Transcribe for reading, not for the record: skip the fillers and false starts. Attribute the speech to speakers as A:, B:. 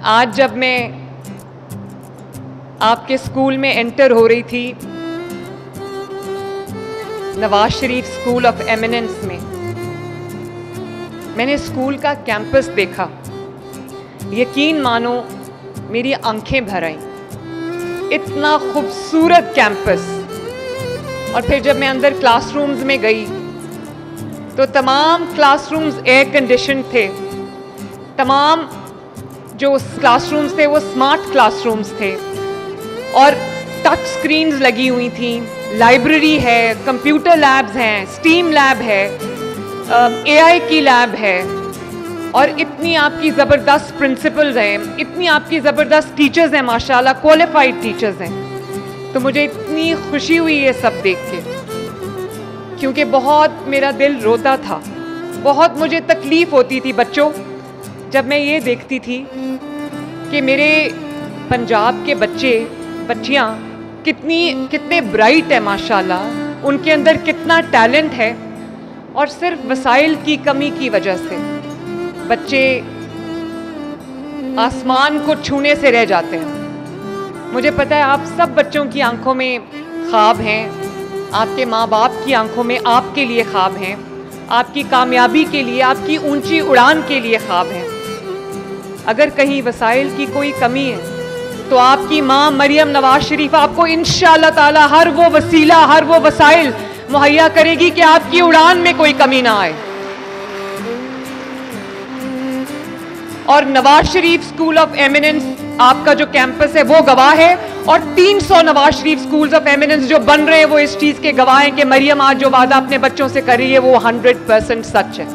A: آج جب میں آپ کے اسکول میں انٹر ہو رہی تھی، Nawaz Sharif school of eminence میں نے اسکول کا کیمپس دیکھا. یقین مانو میری آنکھیں بھر آئیں. اتنا خوبصورت کیمپس. اور پھر جب میں اندر کلاس رومز میں گئی تو تمام کلاس رومز ایئر کنڈیشن تھے. تمام جو کلاس رومز تھے وہ اسمارٹ کلاس رومز تھے اور ٹچ سکرینز لگی ہوئی تھیں. لائبریری ہے، کمپیوٹر لیبز ہیں، اسٹیم لیب ہے، اے آئی کی لیب ہے، اور اتنی آپ کی زبردست پرنسپلز ہیں، اتنی آپ کی زبردست ٹیچرز ہیں، ماشاءاللہ کوالیفائڈ ٹیچرز ہیں. تو مجھے اتنی خوشی ہوئی یہ سب دیکھ کے، کیونکہ بہت میرا دل روتا تھا، بہت مجھے تکلیف ہوتی تھی بچوں جب میں یہ دیکھتی تھی کہ میرے پنجاب کے بچیاں کتنے برائٹ ہیں ماشاءاللہ، ان کے اندر کتنا ٹیلنٹ ہے، اور صرف وسائل کی کمی کی وجہ سے بچے آسمان کو چھونے سے رہ جاتے ہیں. مجھے پتہ ہے آپ سب بچوں کی آنکھوں میں خواب ہیں، آپ کے ماں باپ کی آنکھوں میں آپ کے لیے خواب ہیں، آپ کی کامیابی کے لیے، آپ کی اونچی اڑان کے لیے خواب ہیں. اگر کہیں وسائل کی کوئی کمی ہے تو آپ کی ماں مریم نواز شریف آپ کو انشاءاللہ تعالی ہر وہ وسیلہ، ہر وہ وسائل مہیا کرے گی کہ آپ کی اڑان میں کوئی کمی نہ آئے. اور Nawaz Sharif school of eminence آپ کا جو کیمپس ہے وہ گواہ ہے، اور 300 Nawaz Sharif schools of eminence جو بن رہے ہیں وہ اس چیز کے گواہ ہیں کہ مریم آج جو وعدہ اپنے بچوں سے کر رہی ہے وہ 100% سچ ہے.